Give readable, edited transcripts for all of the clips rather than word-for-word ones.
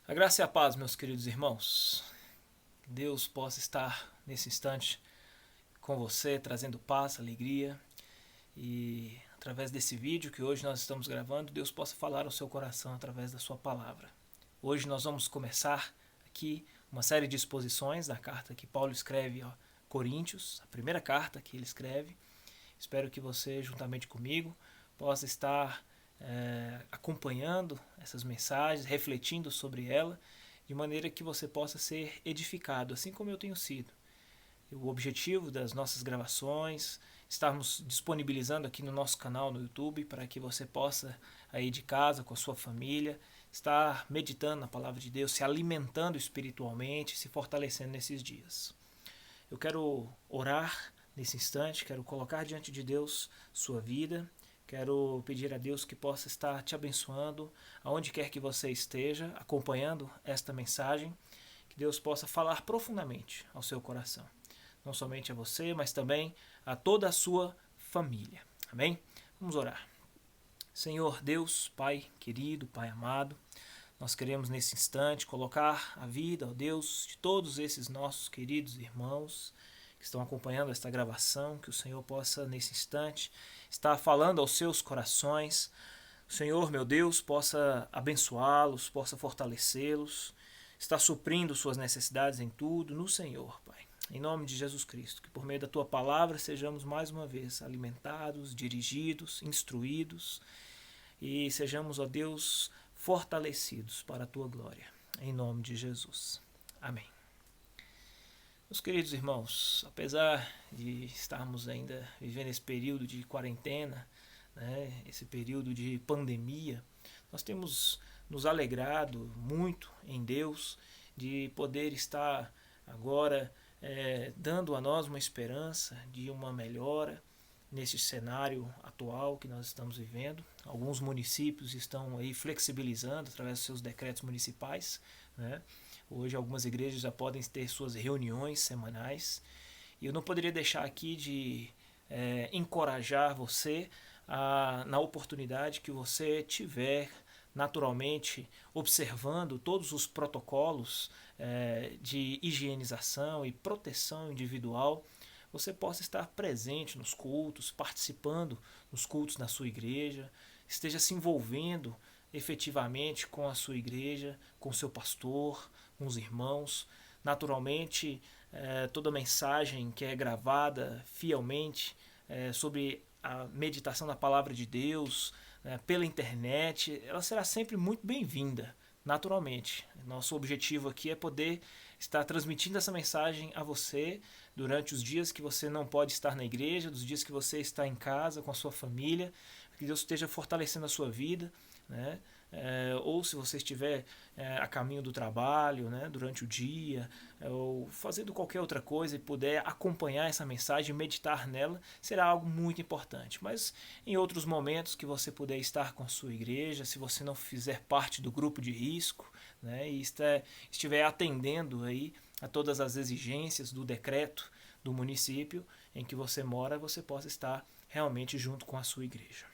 A graça e a paz, meus queridos irmãos. Que Deus possa estar nesse instante com você, trazendo paz, alegria. E através desse vídeo que hoje nós estamos gravando, Deus possa falar ao seu coração através da sua palavra. Hoje nós vamos começar aqui uma série de exposições da carta que Paulo escreve a Coríntios, a primeira carta que ele escreve. Espero que você, juntamente comigo, possa estar acompanhando essas mensagens, refletindo sobre ela, de maneira que você possa ser edificado, assim como eu tenho sido. O objetivo das nossas gravações, estarmos disponibilizando aqui no nosso canal no YouTube, para que você possa, aí de casa, com a sua família, estar meditando na palavra de Deus, se alimentando espiritualmente, se fortalecendo nesses dias. Eu quero orar nesse instante, quero colocar diante de Deus sua vida, quero pedir a Deus que possa estar te abençoando, aonde quer que você esteja, acompanhando esta mensagem, que Deus possa falar profundamente ao seu coração. Não somente a você, mas também a toda a sua família. Amém? Vamos orar. Senhor Deus, Pai querido, Pai amado, nós queremos nesse instante colocar a vida, ó Deus, de todos esses nossos queridos irmãos que estão acompanhando esta gravação, que o Senhor possa nesse instante estar falando aos seus corações. O Senhor, meu Deus, possa abençoá-los, possa fortalecê-los, estar suprindo suas necessidades em tudo no Senhor, Pai. Em nome de Jesus Cristo, que por meio da Tua palavra sejamos mais uma vez alimentados, dirigidos, instruídos e sejamos, ó Deus, fortalecidos para a Tua glória. Em nome de Jesus. Amém. Meus queridos irmãos, apesar de estarmos ainda vivendo esse período de quarentena, esse período de pandemia, nós temos nos alegrado muito em Deus de poder estar agora dando a nós uma esperança de uma melhora nesse cenário atual que nós estamos vivendo. Alguns municípios estão aí flexibilizando através dos seus decretos municipais, né? Hoje algumas igrejas já podem ter suas reuniões semanais. E eu não poderia deixar aqui de encorajar você na oportunidade que você tiver naturalmente observando todos os protocolos de higienização e proteção individual, você possa estar presente nos cultos, participando dos cultos na sua igreja, esteja se envolvendo efetivamente com a sua igreja, com o seu pastor, com os irmãos. Naturalmente, toda mensagem que é gravada fielmente sobre a meditação da palavra de Deus pela internet, ela será sempre muito bem-vinda, naturalmente. Nosso objetivo aqui é poder estar transmitindo essa mensagem a você durante os dias que você não pode estar na igreja, dos dias que você está em casa com a sua família, que Deus esteja fortalecendo a sua vida, né? Ou se você estiver a caminho do trabalho, né, durante o dia, ou fazendo qualquer outra coisa e puder acompanhar essa mensagem, meditar nela, será algo muito importante. Mas em outros momentos que você puder estar com a sua igreja, se você não fizer parte do grupo de risco, né, e estiver atendendo aí a todas as exigências do decreto do município em que você mora, você possa estar realmente junto com a sua igreja.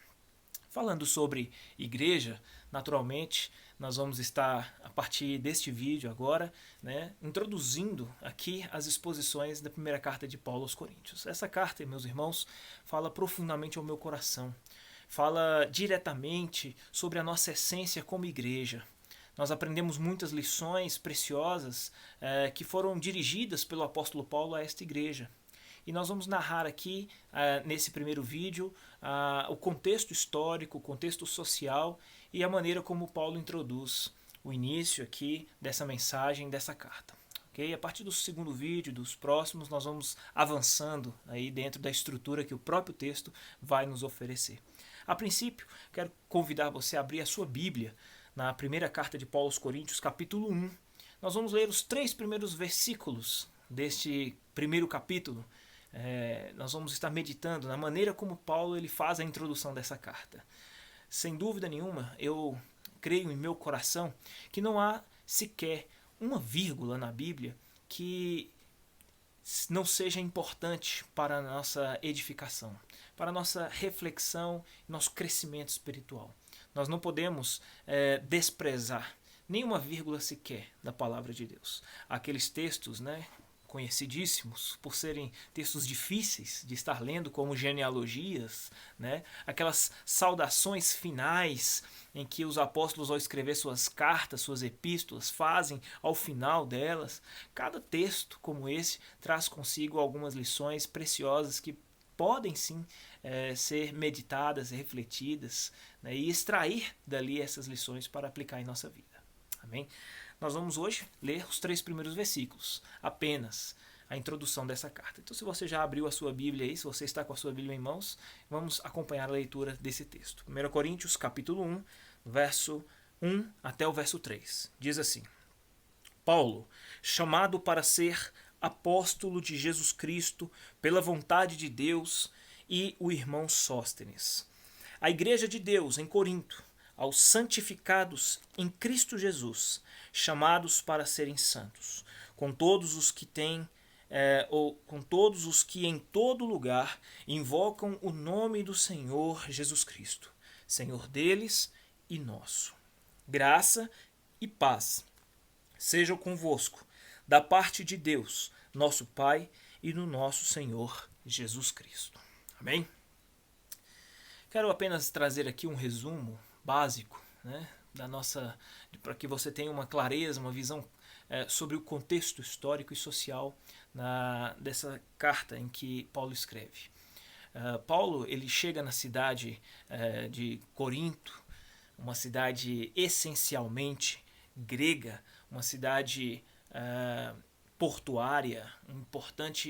Falando sobre igreja, naturalmente, nós vamos estar, a partir deste vídeo agora, introduzindo aqui as exposições da primeira carta de Paulo aos Coríntios. Essa carta, meus irmãos, fala profundamente ao meu coração. Fala diretamente sobre a nossa essência como igreja. Nós aprendemos muitas lições preciosas que foram dirigidas pelo apóstolo Paulo a esta igreja. E nós vamos narrar aqui, nesse primeiro vídeo, o contexto histórico, o contexto social e a maneira como Paulo introduz o início aqui dessa mensagem, dessa carta. Okay? A partir do segundo vídeo, dos próximos, nós vamos avançando aí dentro da estrutura que o próprio texto vai nos oferecer. A princípio, quero convidar você a abrir a sua Bíblia na primeira carta de Paulo aos Coríntios, capítulo 1. Nós vamos ler os 3 primeiros versículos deste primeiro capítulo. Nós vamos estar meditando na maneira como Paulo ele faz a introdução dessa carta. Sem dúvida nenhuma, eu creio em meu coração que não há sequer uma vírgula na Bíblia que não seja importante para a nossa edificação, para a nossa reflexão e nosso crescimento espiritual. Nós não podemos desprezar nenhuma vírgula sequer da palavra de Deus. Aqueles textos, né, conhecidíssimos por serem textos difíceis de estar lendo, como genealogias, né, aquelas saudações finais em que os apóstolos, ao escrever suas cartas, suas epístolas, fazem ao final delas. Cada texto como esse traz consigo algumas lições preciosas que podem sim ser meditadas, refletidas, né, e extrair dali essas lições para aplicar em nossa vida. Amém? Nós vamos hoje ler os 3 primeiros versículos, apenas a introdução dessa carta. Então, se você já abriu a sua Bíblia aí, se você está com a sua Bíblia em mãos, vamos acompanhar a leitura desse texto. 1 Coríntios, capítulo 1, verso 1 até o verso 3. Diz assim: Paulo, chamado para ser apóstolo de Jesus Cristo pela vontade de Deus, e o irmão Sóstenes. A igreja de Deus em Corinto, aos santificados em Cristo Jesus, chamados para serem santos, com todos os que em todo lugar invocam o nome do Senhor Jesus Cristo, Senhor deles e nosso. Graça e paz sejam convosco, da parte de Deus, nosso Pai, e do nosso Senhor Jesus Cristo. Amém? Quero apenas trazer aqui um resumo básico, né, para que você tenha uma clareza, uma visão sobre o contexto histórico e social dessa carta em que Paulo escreve. Paulo ele chega na cidade de Corinto, uma cidade essencialmente grega, uma cidade portuária,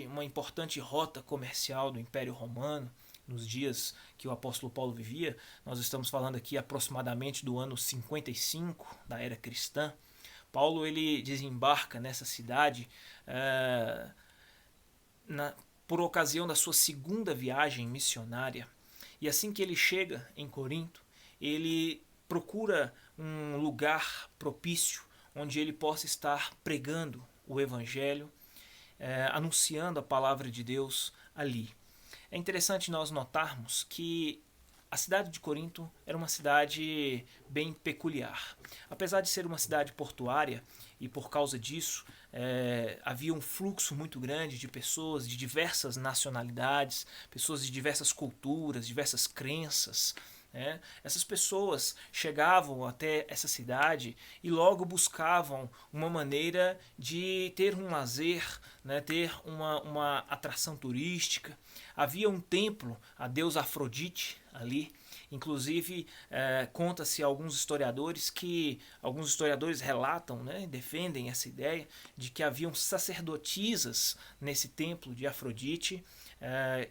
uma importante rota comercial do Império Romano. Nos dias que o apóstolo Paulo vivia, nós estamos falando aqui aproximadamente do ano 55 da era cristã. Paulo ele desembarca nessa cidade por ocasião da sua segunda viagem missionária. E assim que ele chega em Corinto, ele procura um lugar propício onde ele possa estar pregando o Evangelho, anunciando a palavra de Deus ali. É interessante nós notarmos que a cidade de Corinto era uma cidade bem peculiar. Apesar de ser uma cidade portuária, e por causa disso havia um fluxo muito grande de pessoas de diversas nacionalidades, pessoas de diversas culturas, diversas crenças. Essas pessoas chegavam até essa cidade e logo buscavam uma maneira de ter um lazer, né, ter uma atração turística. Havia um templo a deusa Afrodite ali. Inclusive, conta-se alguns historiadores relatam, né, defendem essa ideia de que haviam sacerdotisas nesse templo de Afrodite.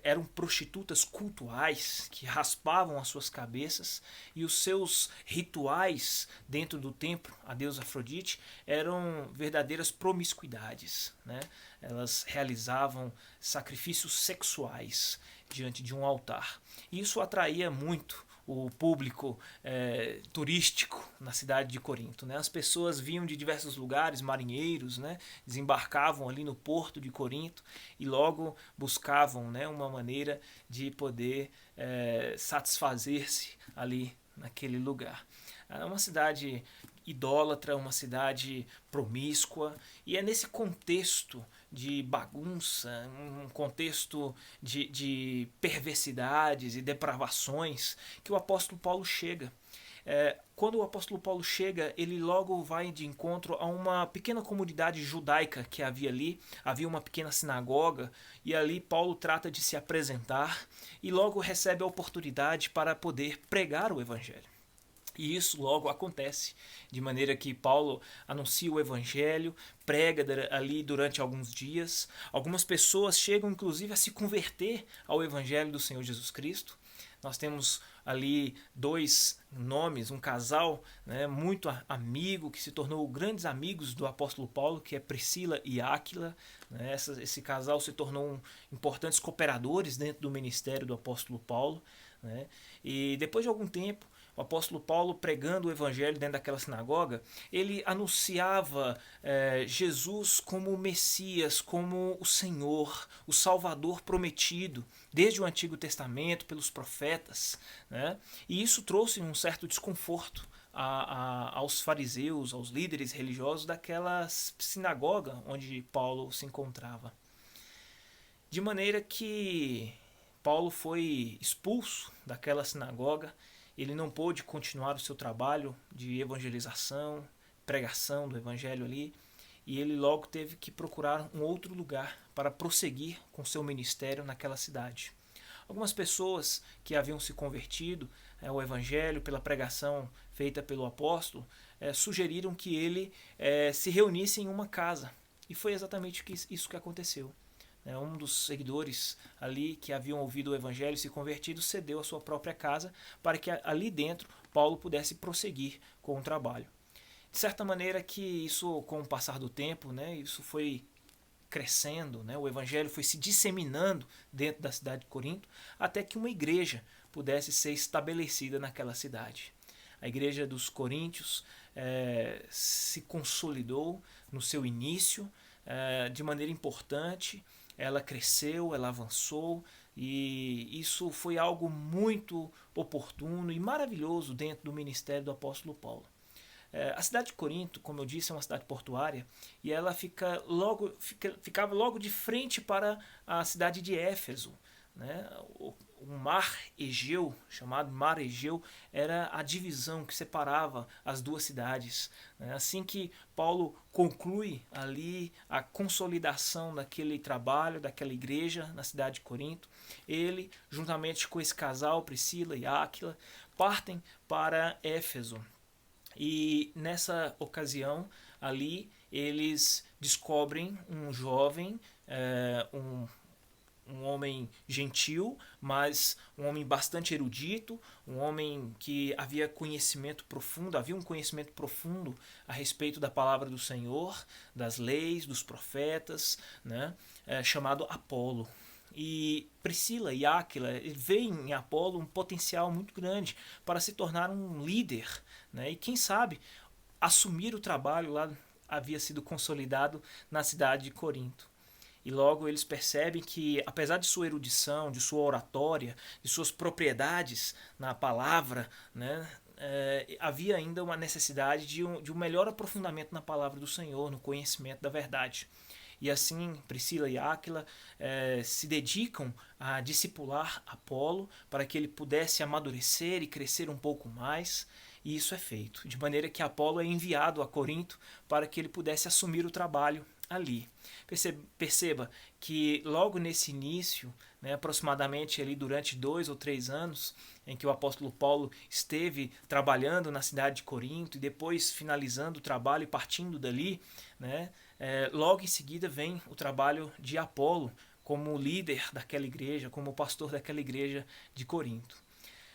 Eram prostitutas cultuais que raspavam as suas cabeças, e os seus rituais dentro do templo a deusa Afrodite eram verdadeiras promiscuidades, né? Elas realizavam sacrifícios sexuais diante de um altar. E isso atraía muito o público turístico na cidade de Corinto, né? As pessoas vinham de diversos lugares, marinheiros, né? Desembarcavam ali no porto de Corinto e logo buscavam, né, uma maneira de poder satisfazer-se ali naquele lugar. É uma cidade idólatra, uma cidade promíscua, e é nesse contexto de bagunça, um contexto de perversidades e depravações que o apóstolo Paulo chega. Quando o apóstolo Paulo chega, ele logo vai de encontro a uma pequena comunidade judaica que havia ali. Havia uma pequena sinagoga, e ali Paulo trata de se apresentar e logo recebe a oportunidade para poder pregar o evangelho. E isso logo acontece, de maneira que Paulo anuncia o evangelho, prega ali durante alguns dias. Algumas pessoas chegam inclusive a se converter ao evangelho do Senhor Jesus Cristo. Nós temos ali 2 nomes, um casal, né, muito amigo, que se tornou grandes amigos do apóstolo Paulo, que é Priscila e Áquila. Né? Esse casal se tornou importantes cooperadores dentro do ministério do apóstolo Paulo. Né? E depois de algum tempo, o apóstolo Paulo, pregando o evangelho dentro daquela sinagoga, ele anunciava Jesus como o Messias, como o Senhor, o Salvador prometido, desde o Antigo Testamento, pelos profetas. Né? E isso trouxe um certo desconforto aos fariseus, aos líderes religiosos daquela sinagoga onde Paulo se encontrava. De maneira que Paulo foi expulso daquela sinagoga, ele não pôde continuar o seu trabalho de evangelização, pregação do evangelho ali, e ele logo teve que procurar um outro lugar para prosseguir com seu ministério naquela cidade. Algumas pessoas que haviam se convertido ao evangelho pela pregação feita pelo apóstolo sugeriram que ele se reunisse em uma casa, e foi exatamente isso que aconteceu. Um dos seguidores ali que haviam ouvido o evangelho e se convertido cedeu a sua própria casa para que ali dentro Paulo pudesse prosseguir com o trabalho. De certa maneira que isso, com o passar do tempo, isso foi crescendo, o evangelho foi se disseminando dentro da cidade de Corinto, até que uma igreja pudesse ser estabelecida naquela cidade. A igreja dos coríntios se consolidou no seu início de maneira importante. Ela cresceu, ela avançou, e isso foi algo muito oportuno e maravilhoso dentro do ministério do apóstolo Paulo. A cidade de Corinto, como eu disse, é uma cidade portuária, e ela ficava logo de frente para a cidade de Éfeso. O mar Egeu, chamado Mar Egeu, era a divisão que separava as duas cidades. Assim que Paulo conclui ali a consolidação daquele trabalho, daquela igreja na cidade de Corinto, ele, juntamente com esse casal, Priscila e Áquila, partem para Éfeso. E nessa ocasião ali eles descobrem um jovem, um homem gentil, mas um homem bastante erudito, um homem que havia um conhecimento profundo a respeito da palavra do Senhor, das leis, dos profetas, chamado Apolo. E Priscila e Áquila veem em Apolo um potencial muito grande para se tornar um líder, e quem sabe assumir o trabalho lá havia sido consolidado na cidade de Corinto. E logo eles percebem que, apesar de sua erudição, de sua oratória, de suas propriedades na palavra, havia ainda uma necessidade de um melhor aprofundamento na palavra do Senhor, no conhecimento da verdade. E assim Priscila e Áquila se dedicam a discipular Apolo para que ele pudesse amadurecer e crescer um pouco mais. E isso é feito, de maneira que Apolo é enviado a Corinto para que ele pudesse assumir o trabalho ali. Perceba que logo nesse início, aproximadamente ali durante 2 ou 3 anos, em que o apóstolo Paulo esteve trabalhando na cidade de Corinto e depois finalizando o trabalho e partindo dali, logo em seguida vem o trabalho de Apolo como líder daquela igreja, como pastor daquela igreja de Corinto.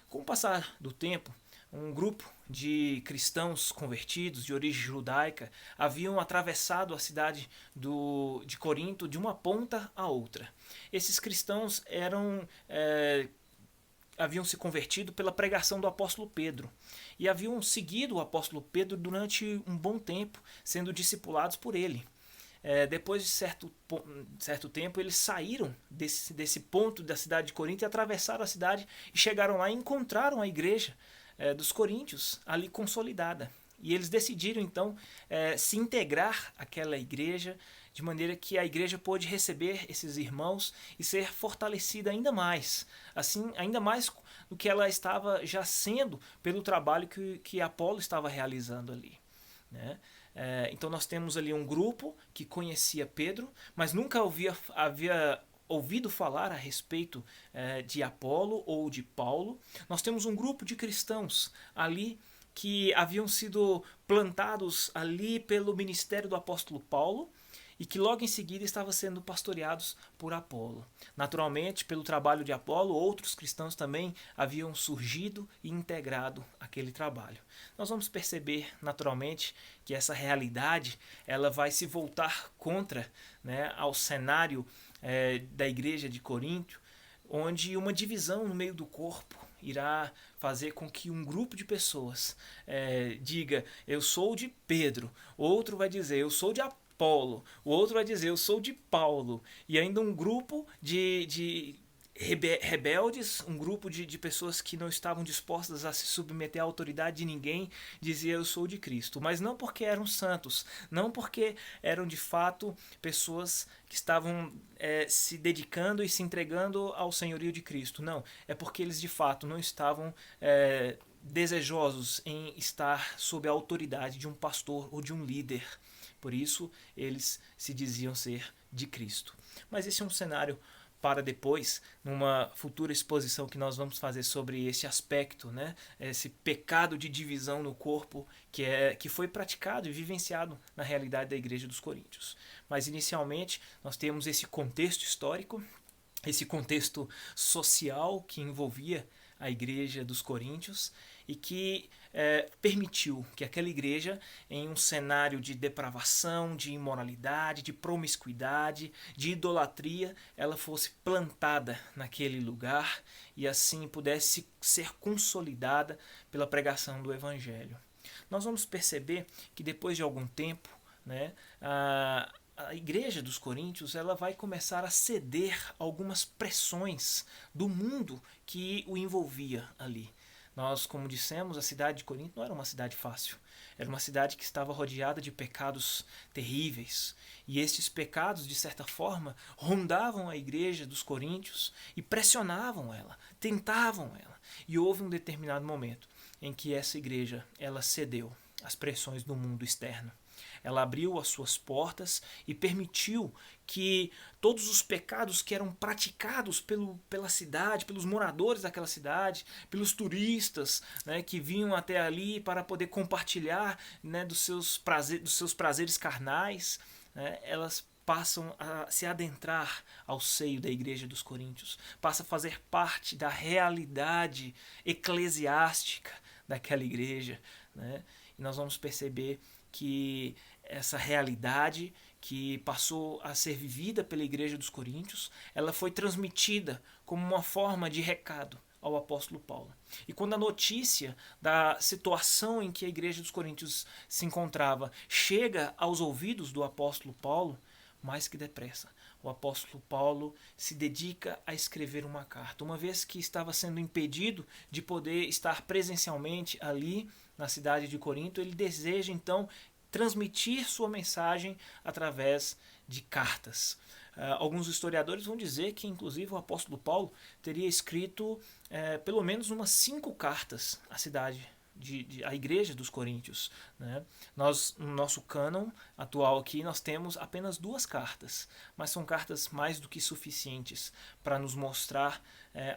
Com o passar do tempo, um grupo de cristãos convertidos de origem judaica haviam atravessado a cidade de Corinto de uma ponta a outra. Esses cristãos haviam se convertido pela pregação do apóstolo Pedro e haviam seguido o apóstolo Pedro durante um bom tempo, sendo discipulados por ele. Depois de certo tempo, eles saíram desse ponto da cidade de Corinto e atravessaram a cidade e chegaram lá e encontraram a igreja dos coríntios ali consolidada. E eles decidiram então se integrar àquela igreja, de maneira que a igreja pôde receber esses irmãos e ser fortalecida ainda mais, assim, ainda mais do que ela estava já sendo pelo trabalho que Apolo estava realizando ali. Então nós temos ali um grupo que conhecia Pedro, mas nunca havia ouvido falar a respeito de Apolo ou de Paulo. Nós temos um grupo de cristãos ali que haviam sido plantados ali pelo ministério do apóstolo Paulo e que logo em seguida estavam sendo pastoreados por Apolo. Naturalmente, pelo trabalho de Apolo, outros cristãos também haviam surgido e integrado aquele trabalho. Nós vamos perceber naturalmente que essa realidade ela vai se voltar contra ao cenário da igreja de Corinto, onde uma divisão no meio do corpo irá fazer com que um grupo de pessoas diga, eu sou de Pedro, outro vai dizer, eu sou de Apolo, o outro vai dizer, eu sou de Paulo, e ainda um grupo de rebeldes, um grupo de pessoas que não estavam dispostas a se submeter à autoridade de ninguém, dizia eu sou de Cristo, mas não porque eram santos, não porque eram de fato pessoas que estavam se dedicando e se entregando ao senhorio de Cristo, não, é porque eles de fato não estavam desejosos em estar sob a autoridade de um pastor ou de um líder. Por isso eles se diziam ser de Cristo. Mas esse é um cenário para depois, numa futura exposição que nós vamos fazer sobre esse aspecto, né? Esse pecado de divisão no corpo que foi praticado e vivenciado na realidade da Igreja dos Coríntios. Mas inicialmente nós temos esse contexto histórico, esse contexto social que envolvia a Igreja dos Coríntios e que permitiu que aquela igreja, em um cenário de depravação, de imoralidade, de promiscuidade, de idolatria, ela fosse plantada naquele lugar e assim pudesse ser consolidada pela pregação do Evangelho. Nós vamos perceber que depois de algum tempo, né, a igreja dos Coríntios ela vai começar a ceder a algumas pressões do mundo que o envolvia ali. Nós, como dissemos, a cidade de Corinto não era uma cidade fácil. Era uma cidade que estava rodeada de pecados terríveis. E estes pecados, de certa forma, rondavam a igreja dos coríntios e pressionavam ela, tentavam ela. E houve um determinado momento em que essa igreja ela cedeu às pressões do mundo externo. Ela abriu as suas portas e permitiu que todos os pecados que eram praticados pela cidade, pelos moradores daquela cidade, pelos turistas, né, que vinham até ali para poder compartilhar, né, dos seus prazeres carnais, né, elas passam a se adentrar ao seio da igreja dos coríntios, passa a fazer parte da realidade eclesiástica daquela igreja, né? E nós vamos perceber que essa realidade que passou a ser vivida pela igreja dos coríntios, ela foi transmitida como uma forma de recado ao apóstolo Paulo. E quando a notícia da situação em que a igreja dos coríntios se encontrava chega aos ouvidos do apóstolo Paulo, mais que depressa, o apóstolo Paulo se dedica a escrever uma carta. Uma vez que estava sendo impedido de poder estar presencialmente ali na cidade de Corinto, ele deseja então transmitir sua mensagem através de cartas. Alguns historiadores vão dizer que, inclusive, o apóstolo Paulo teria escrito pelo menos umas 5 cartas à cidade, à igreja dos coríntios. Né? Nós, no nosso cânon atual aqui, nós temos apenas 2 cartas, mas são cartas mais do que suficientes para nos mostrar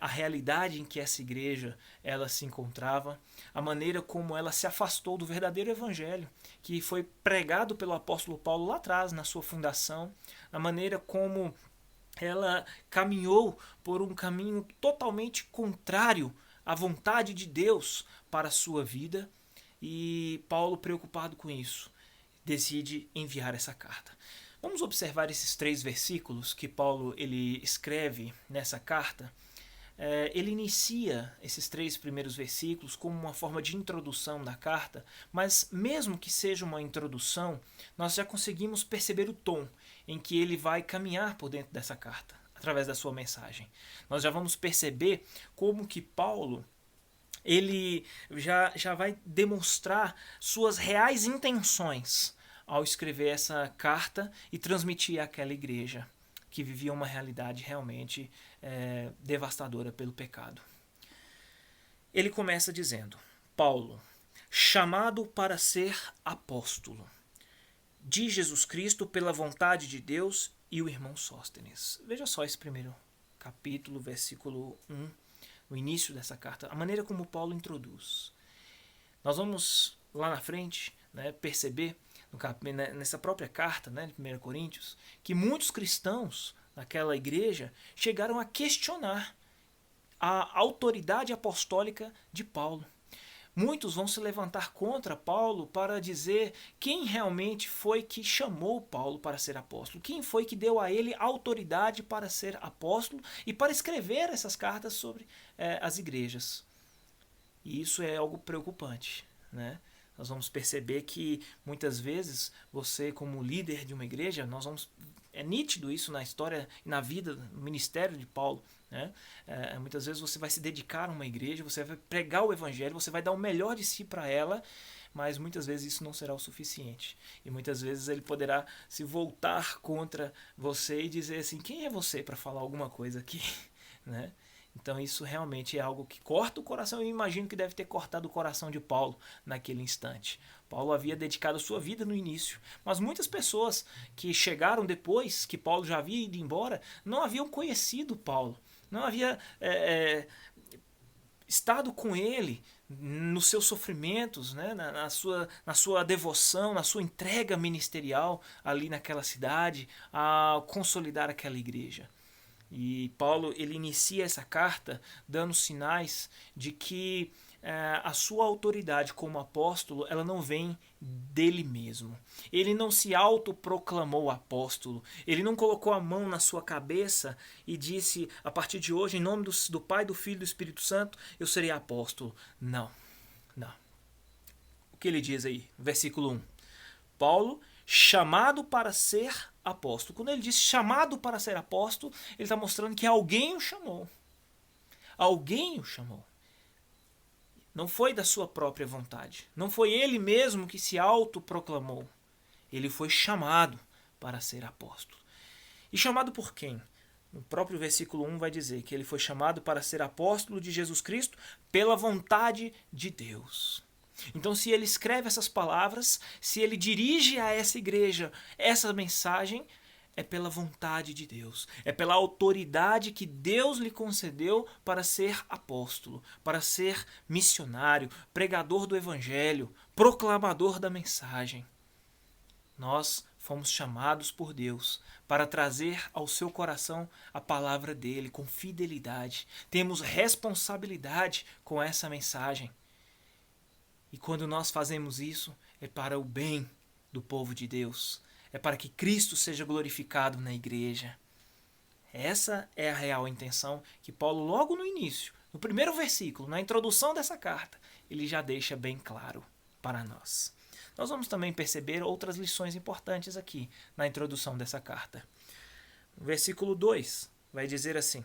a realidade em que essa igreja ela se encontrava, a maneira como ela se afastou do verdadeiro evangelho que foi pregado pelo apóstolo Paulo lá atrás, na sua fundação, a maneira como ela caminhou por um caminho totalmente contrário à vontade de Deus para a sua vida, e Paulo, preocupado com isso, decide enviar essa carta. Vamos observar esses 3 versículos que Paulo ele escreve nessa carta. Ele inicia esses 3 primeiros versículos como uma forma de introdução da carta, mas mesmo que seja uma introdução, nós já conseguimos perceber o tom em que ele vai caminhar por dentro dessa carta, através da sua mensagem. Nós já vamos perceber como que Paulo ele já vai demonstrar suas reais intenções ao escrever essa carta e transmitir àquela igreja que vivia uma realidade realmente devastadora pelo pecado. Ele começa dizendo: Paulo, chamado para ser apóstolo de Jesus Cristo pela vontade de Deus, e o irmão Sóstenes. Veja só esse primeiro capítulo, versículo 1, no início dessa carta, a maneira como Paulo introduz. Nós vamos lá na frente, né, perceber nessa própria carta, né, de 1 Coríntios, que muitos cristãos naquela igreja chegaram a questionar a autoridade apostólica de Paulo. Muitos vão se levantar contra Paulo para dizer quem realmente foi que chamou Paulo para ser apóstolo, quem foi que deu a ele autoridade para ser apóstolo e para escrever essas cartas sobre as igrejas. E isso é algo preocupante, né? Nós vamos perceber que muitas vezes você, como líder de uma igreja, nós vamos É nítido isso na história e na vida, no ministério de Paulo, né? Muitas vezes você vai se dedicar a uma igreja, você vai pregar o evangelho, você vai dar o melhor de si para ela, mas muitas vezes isso não será o suficiente. E muitas vezes ele poderá se voltar contra você e dizer assim, quem é você para falar alguma coisa aqui? Né? Então isso realmente é algo que corta o coração. Eu imagino que deve ter cortado o coração de Paulo naquele instante. Paulo havia dedicado a sua vida no início, mas muitas pessoas que chegaram depois, que Paulo já havia ido embora, não haviam conhecido Paulo, não havia estado com ele nos seus sofrimentos, né? na sua devoção, na sua entrega ministerial ali naquela cidade, a consolidar aquela igreja. E Paulo ele inicia essa carta dando sinais de que a sua autoridade como apóstolo ela não vem dele mesmo. Ele não se autoproclamou apóstolo. Ele não colocou a mão na sua cabeça e disse, a partir de hoje, em nome do Pai, do Filho e do Espírito Santo, eu serei apóstolo. Não, não. O que ele diz aí? Versículo 1. Paulo, chamado para ser apóstolo. Quando ele diz chamado para ser apóstolo, ele está mostrando que alguém o chamou. Alguém o chamou. Não foi da sua própria vontade. Não foi ele mesmo que se autoproclamou. Ele foi chamado para ser apóstolo. E chamado por quem? No próprio versículo 1 vai dizer que ele foi chamado para ser apóstolo de Jesus Cristo pela vontade de Deus. Então, se ele escreve essas palavras, se ele dirige a essa igreja essa mensagem, é pela vontade de Deus, é pela autoridade que Deus lhe concedeu para ser apóstolo, para ser missionário, pregador do evangelho, proclamador da mensagem. Nós fomos chamados por Deus para trazer ao seu coração a palavra dele com fidelidade. Temos responsabilidade com essa mensagem. E quando nós fazemos isso, é para o bem do povo de Deus. É para que Cristo seja glorificado na igreja. Essa é a real intenção que Paulo, logo no início, no primeiro versículo, na introdução dessa carta, ele já deixa bem claro para nós. Nós vamos também perceber outras lições importantes aqui na introdução dessa carta. No versículo 2 vai dizer assim: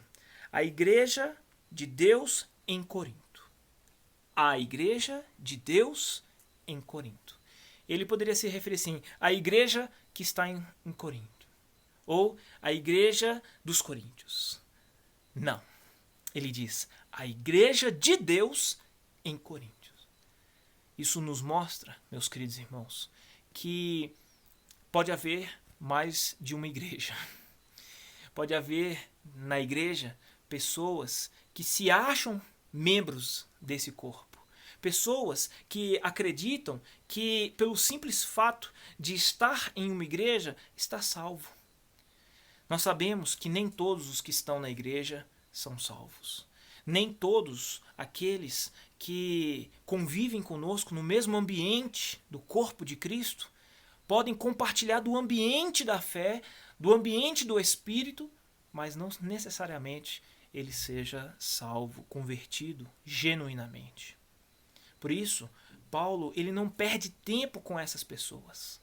a igreja de Deus em Corinto. A igreja de Deus em Corinto. Ele poderia se referir assim, a igreja que está em Corinto. Ou a igreja dos coríntios. Não. Ele diz, a igreja de Deus em Corinto. Isso nos mostra, meus queridos irmãos, que pode haver mais de uma igreja. Pode haver na igreja pessoas que se acham membros desse corpo. Pessoas que acreditam que pelo simples fato de estar em uma igreja está salvo. Nós sabemos que nem todos os que estão na igreja são salvos. Nem todos aqueles que convivem conosco no mesmo ambiente do corpo de Cristo podem compartilhar do ambiente da fé, do ambiente do Espírito, mas não necessariamente ele seja salvo, convertido genuinamente. Por isso, Paulo ele não perde tempo com essas pessoas.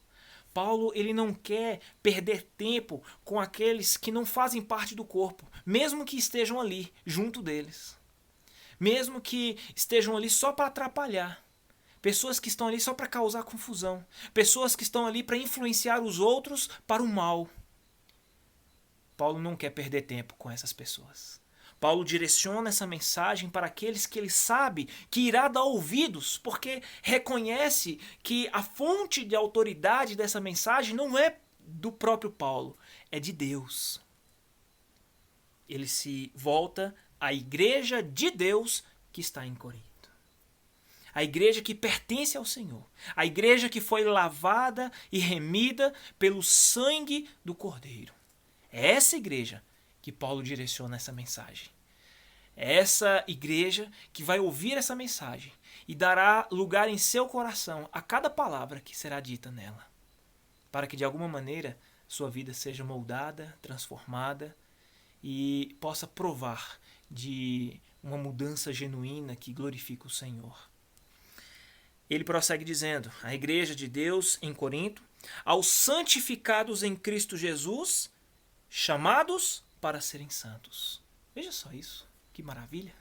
Paulo ele não quer perder tempo com aqueles que não fazem parte do corpo, mesmo que estejam ali, junto deles. Mesmo que estejam ali só para atrapalhar. Pessoas que estão ali só para causar confusão. Pessoas que estão ali para influenciar os outros para o mal. Paulo não quer perder tempo com essas pessoas. Paulo direciona essa mensagem para aqueles que ele sabe que irá dar ouvidos, porque reconhece que a fonte de autoridade dessa mensagem não é do próprio Paulo, é de Deus. Ele se volta à igreja de Deus que está em Corinto. A igreja que pertence ao Senhor. A igreja que foi lavada e remida pelo sangue do Cordeiro. É essa igreja que Paulo direciona essa mensagem. É essa igreja que vai ouvir essa mensagem e dará lugar em seu coração a cada palavra que será dita nela, para que de alguma maneira sua vida seja moldada, transformada e possa provar de uma mudança genuína que glorifica o Senhor. Ele prossegue dizendo, a igreja de Deus em Corinto, aos santificados em Cristo Jesus, chamados para serem santos. Veja só isso, que maravilha.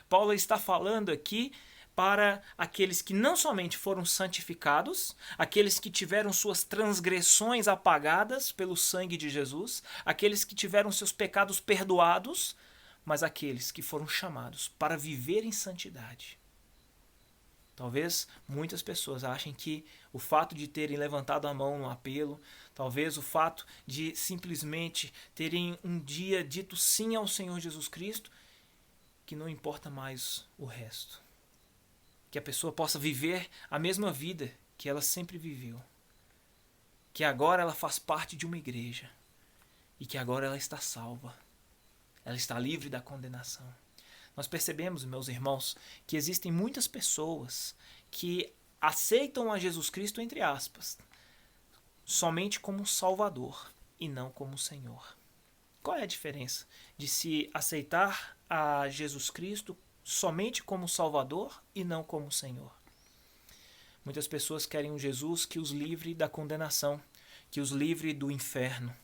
Paulo está falando aqui para aqueles que não somente foram santificados, aqueles que tiveram suas transgressões apagadas pelo sangue de Jesus, aqueles que tiveram seus pecados perdoados, mas aqueles que foram chamados para viver em santidade. Talvez muitas pessoas achem que o fato de terem levantado a mão no apelo, talvez o fato de simplesmente terem um dia dito sim ao Senhor Jesus Cristo, que não importa mais o resto. Que a pessoa possa viver a mesma vida que ela sempre viveu. Que agora ela faz parte de uma igreja. E que agora ela está salva. Ela está livre da condenação. Nós percebemos, meus irmãos, que existem muitas pessoas que aceitam a Jesus Cristo, entre aspas, somente como Salvador e não como Senhor. Qual é a diferença de se aceitar a Jesus Cristo somente como Salvador e não como Senhor? Muitas pessoas querem um Jesus que os livre da condenação, que os livre do inferno,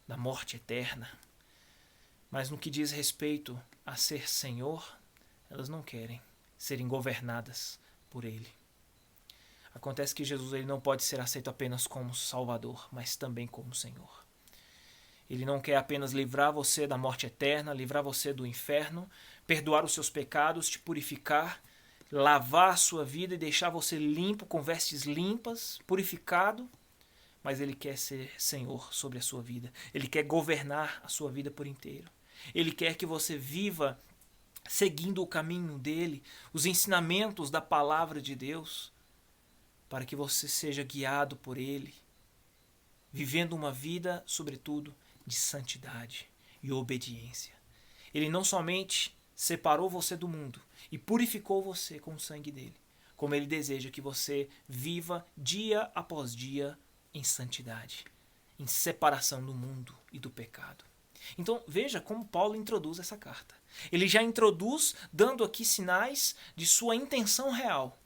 da morte eterna. Mas no que diz respeito a ser Senhor, elas não querem serem governadas por Ele. Acontece que Jesus ele não pode ser aceito apenas como Salvador, mas também como Senhor. Ele não quer apenas livrar você da morte eterna, livrar você do inferno, perdoar os seus pecados, te purificar, lavar a sua vida e deixar você limpo, com vestes limpas, purificado, mas Ele quer ser Senhor sobre a sua vida. Ele quer governar a sua vida por inteiro. Ele quer que você viva seguindo o caminho dele, os ensinamentos da palavra de Deus, para que você seja guiado por Ele, vivendo uma vida, sobretudo, de santidade e obediência. Ele não somente separou você do mundo e purificou você com o sangue dele, como Ele deseja que você viva dia após dia em santidade, em separação do mundo e do pecado. Então veja como Paulo introduz essa carta. Ele já introduz dando aqui sinais de sua intenção real,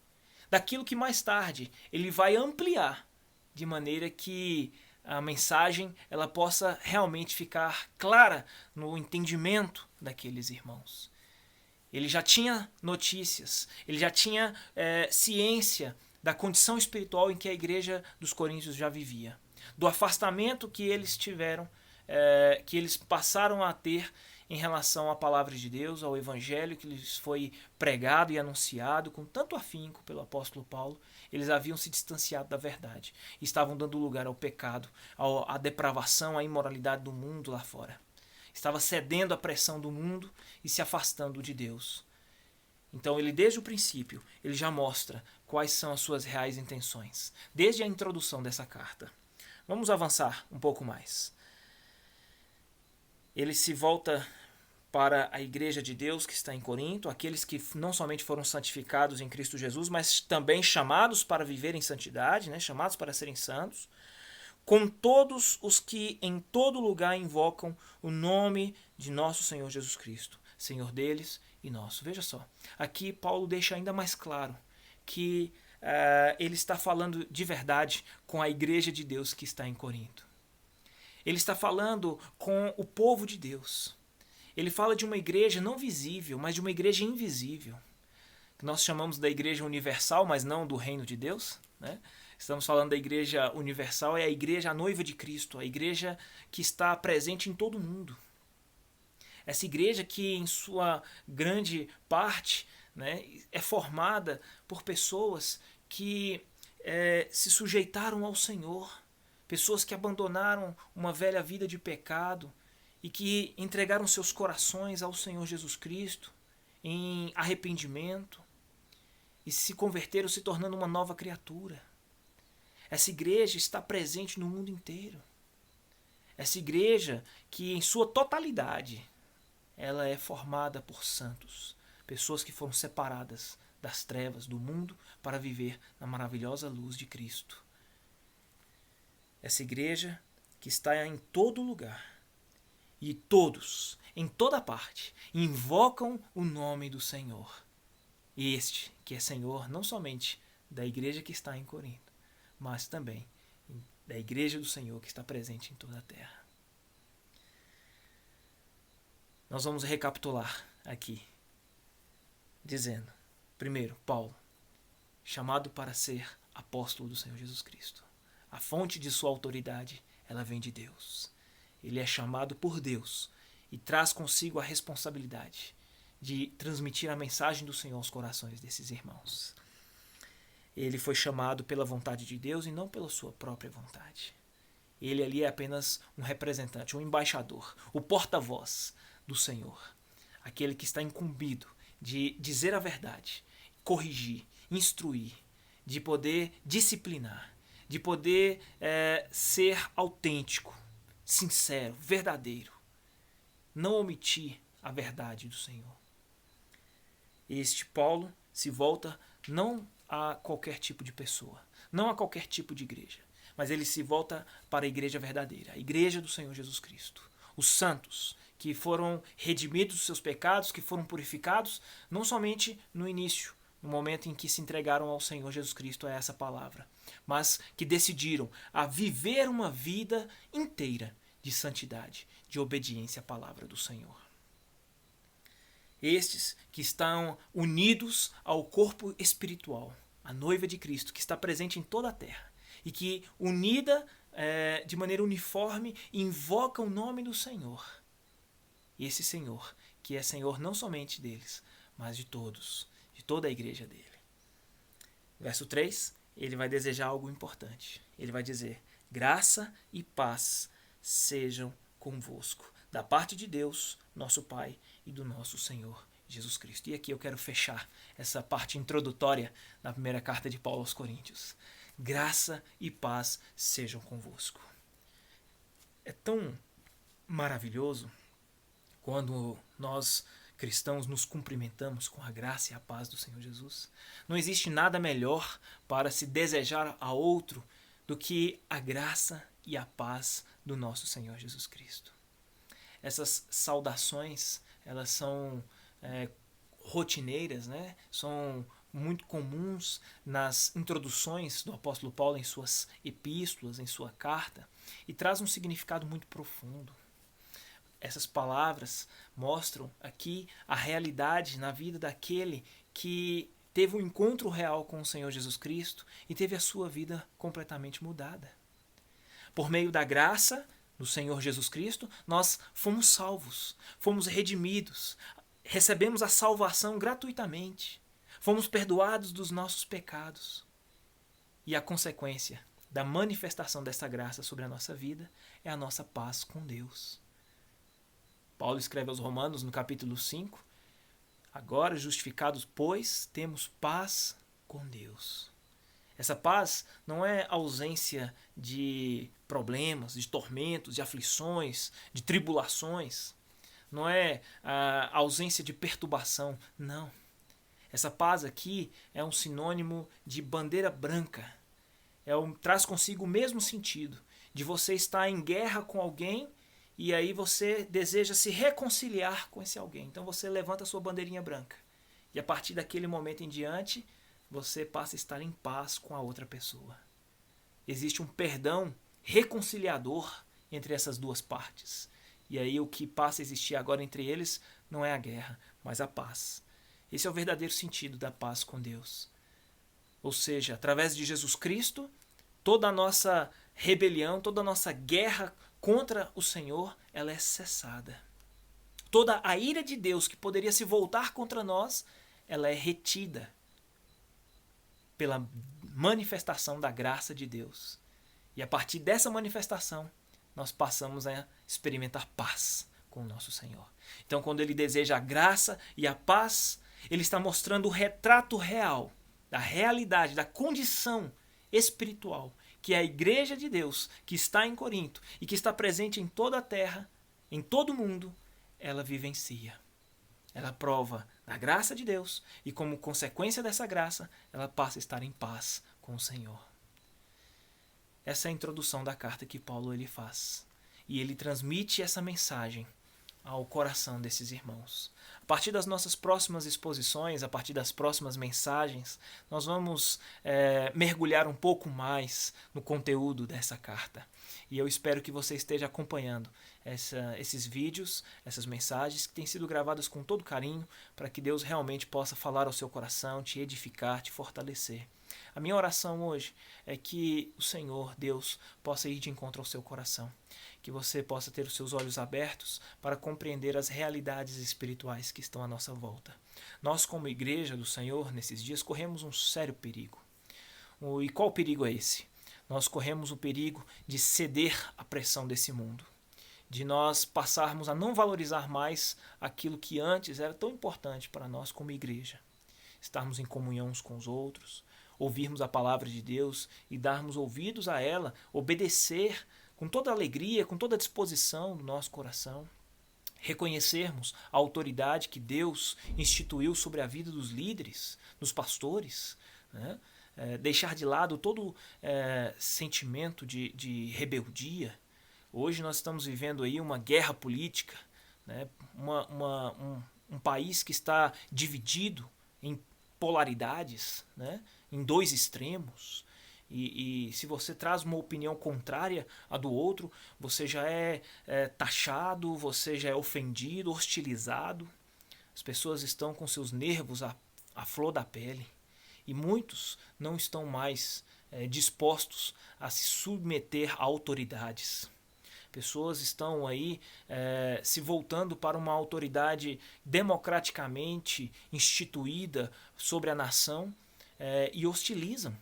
daquilo que mais tarde ele vai ampliar, de maneira que a mensagem ela possa realmente ficar clara no entendimento daqueles irmãos. Ele já tinha notícias, ele já tinha ciência da condição espiritual em que a igreja dos Coríntios já vivia, do afastamento que eles tiveram, que eles passaram a ter em relação à palavra de Deus, ao evangelho que lhes foi pregado e anunciado com tanto afinco pelo apóstolo Paulo. Eles haviam se distanciado da verdade, estavam dando lugar ao pecado, à depravação, à imoralidade do mundo lá fora. Estava cedendo à pressão do mundo e se afastando de Deus. Então ele, desde o princípio, ele já mostra quais são as suas reais intenções, desde a introdução dessa carta. Vamos avançar um pouco mais. Ele se volta para a igreja de Deus que está em Corinto, aqueles que não somente foram santificados em Cristo Jesus, mas também chamados para viver em santidade, né? Chamados para serem santos, com todos os que em todo lugar invocam o nome de nosso Senhor Jesus Cristo, Senhor deles e nosso. Veja só, aqui Paulo deixa ainda mais claro que ele está falando de verdade com a igreja de Deus que está em Corinto. Ele está falando com o povo de Deus. Ele fala de uma igreja não visível, mas de uma igreja invisível. Que nós chamamos da igreja universal, mas não do reino de Deus, né? Estamos falando da igreja universal, é a igreja, a noiva de Cristo, a igreja que está presente em todo o mundo. Essa igreja que, em sua grande parte, né, é formada por pessoas que se sujeitaram ao Senhor, pessoas que abandonaram uma velha vida de pecado e que entregaram seus corações ao Senhor Jesus Cristo em arrependimento e se converteram, se tornando uma nova criatura. Essa igreja está presente no mundo inteiro. Essa igreja que, em sua totalidade, ela é formada por santos, pessoas que foram separadas das trevas do mundo para viver na maravilhosa luz de Cristo. Essa igreja que está em todo lugar e todos, em toda parte, invocam o nome do Senhor. Este que é Senhor não somente da igreja que está em Corinto, mas também da igreja do Senhor que está presente em toda a terra. Nós vamos recapitular aqui, dizendo, primeiro, Paulo, chamado para ser apóstolo do Senhor Jesus Cristo. A fonte de sua autoridade, ela vem de Deus. Ele é chamado por Deus e traz consigo a responsabilidade de transmitir a mensagem do Senhor aos corações desses irmãos. Ele foi chamado pela vontade de Deus e não pela sua própria vontade. Ele ali é apenas um representante, um embaixador, o porta-voz do Senhor. Aquele que está incumbido de dizer a verdade, corrigir, instruir, de poder disciplinar, de poder ser autêntico, sincero, verdadeiro. Não omitir a verdade do Senhor. Este Paulo se volta não a qualquer tipo de pessoa, não a qualquer tipo de igreja, mas ele se volta para a igreja verdadeira, a igreja do Senhor Jesus Cristo. Os santos que foram redimidos dos seus pecados, que foram purificados, não somente no início, no momento em que se entregaram ao Senhor Jesus Cristo a essa palavra, mas que decidiram a viver uma vida inteira de santidade, de obediência à palavra do Senhor. Estes que estão unidos ao corpo espiritual, a noiva de Cristo, que está presente em toda a terra, e que, unida de maneira uniforme, invoca o nome do Senhor. E esse Senhor, que é Senhor não somente deles, mas de todos, de toda a igreja dele. Verso 3, ele vai desejar algo importante. Ele vai dizer, graça e paz sejam convosco, da parte de Deus, nosso Pai, e do nosso Senhor Jesus Cristo. E aqui eu quero fechar essa parte introdutória na primeira carta de Paulo aos Coríntios. Graça e paz sejam convosco. É tão maravilhoso quando nós cristãos nos cumprimentamos com a graça e a paz do Senhor Jesus. Não existe nada melhor para se desejar a outro do que a graça e a paz do nosso Senhor Jesus Cristo. Essas saudações, elas são rotineiras, né? São muito comuns nas introduções do apóstolo Paulo em suas epístolas, em sua carta, e traz um significado muito profundo. Essas palavras mostram aqui a realidade na vida daquele que teve um encontro real com o Senhor Jesus Cristo e teve a sua vida completamente mudada. Por meio da graça do Senhor Jesus Cristo, nós fomos salvos, fomos redimidos, recebemos a salvação gratuitamente, fomos perdoados dos nossos pecados. E a consequência da manifestação dessa graça sobre a nossa vida é a nossa paz com Deus. Paulo escreve aos Romanos no capítulo 5, agora justificados, pois, temos paz com Deus. Essa paz não é ausência de problemas, de tormentos, de aflições, de tribulações. Não é a ausência de perturbação, não. Essa paz aqui é um sinônimo de bandeira branca. Traz consigo o mesmo sentido de você estar em guerra com alguém e aí você deseja se reconciliar com esse alguém. Então você levanta a sua bandeirinha branca. E a partir daquele momento em diante, você passa a estar em paz com a outra pessoa. Existe um perdão reconciliador entre essas duas partes. E aí o que passa a existir agora entre eles não é a guerra, mas a paz. Esse é o verdadeiro sentido da paz com Deus. Ou seja, através de Jesus Cristo, toda a nossa rebelião, toda a nossa guerra contra o Senhor, ela é cessada. Toda a ira de Deus que poderia se voltar contra nós, ela é retida pela manifestação da graça de Deus. E a partir dessa manifestação, nós passamos a experimentar paz com o nosso Senhor. Então, quando ele deseja a graça e a paz, ele está mostrando o retrato real da realidade, da condição espiritual, que é a igreja de Deus, que está em Corinto e que está presente em toda a terra, em todo o mundo, ela vivencia. Ela prova da graça de Deus e, como consequência dessa graça, ela passa a estar em paz com o Senhor. Essa é a introdução da carta que Paulo ele faz. E ele transmite essa mensagem ao coração desses irmãos. A partir das nossas próximas exposições, a partir das próximas mensagens, nós vamos mergulhar um pouco mais no conteúdo dessa carta. E eu espero que você esteja acompanhando esses vídeos, essas mensagens que têm sido gravadas com todo carinho, para que Deus realmente possa falar ao seu coração, te edificar, te fortalecer. A minha oração hoje é que o Senhor, Deus, possa ir de encontro ao seu coração. Que você possa ter os seus olhos abertos para compreender as realidades espirituais que estão à nossa volta. Nós, como igreja do Senhor, nesses dias, corremos um sério perigo. E qual perigo é esse? Nós corremos o perigo de ceder à pressão desse mundo. De nós passarmos a não valorizar mais aquilo que antes era tão importante para nós como igreja. Estarmos em comunhão uns com os outros, ouvirmos a palavra de Deus e darmos ouvidos a ela, obedecer com toda a alegria, com toda a disposição do nosso coração, reconhecermos a autoridade que Deus instituiu sobre a vida dos líderes, dos pastores, né? Deixar de lado todo sentimento de rebeldia. Hoje nós estamos vivendo aí uma guerra política, né? Um país que está dividido em polaridades, né? Em dois extremos. E se você traz uma opinião contrária à do outro, você já é taxado, você já é ofendido, hostilizado. As pessoas estão com seus nervos à flor da pele. E muitos não estão mais dispostos a se submeter a autoridades. Pessoas estão aí se voltando para uma autoridade democraticamente instituída sobre a nação e hostilizam.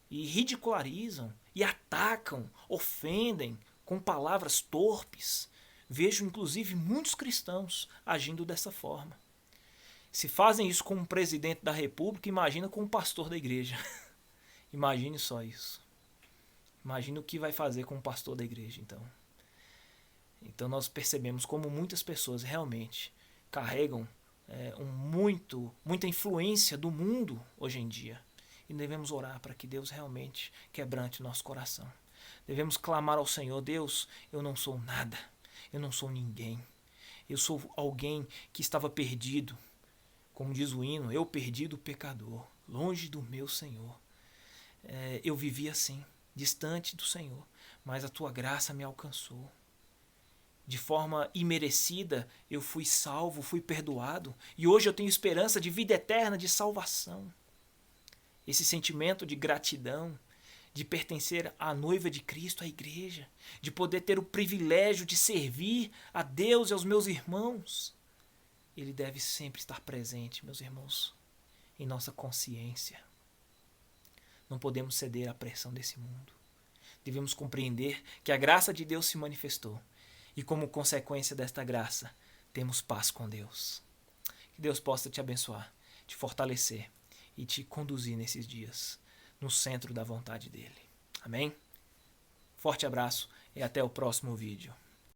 E ridicularizam, e atacam, ofendem com palavras torpes. Vejo inclusive muitos cristãos agindo dessa forma. Se fazem isso com um presidente da república, imagina com um pastor da igreja. Imagine só isso. Imagine o que vai fazer com um pastor da igreja, então. Então nós percebemos como muitas pessoas realmente carregam muita influência do mundo hoje em dia. E devemos orar para que Deus realmente quebrante o nosso coração. Devemos clamar ao Senhor: Deus, eu não sou nada, eu não sou ninguém. Eu sou alguém que estava perdido. Como diz o hino, eu perdido pecador, longe do meu Senhor. Eu vivi assim, distante do Senhor, mas a tua graça me alcançou. De forma imerecida, eu fui salvo, fui perdoado. E hoje eu tenho esperança de vida eterna, de salvação. Esse sentimento de gratidão, de pertencer à noiva de Cristo, à igreja, de poder ter o privilégio de servir a Deus e aos meus irmãos, ele deve sempre estar presente, meus irmãos, em nossa consciência. Não podemos ceder à pressão desse mundo. Devemos compreender que a graça de Deus se manifestou e, como consequência desta graça, temos paz com Deus. Que Deus possa te abençoar, te fortalecer e te conduzir nesses dias no centro da vontade dele. Amém? Forte abraço e até o próximo vídeo.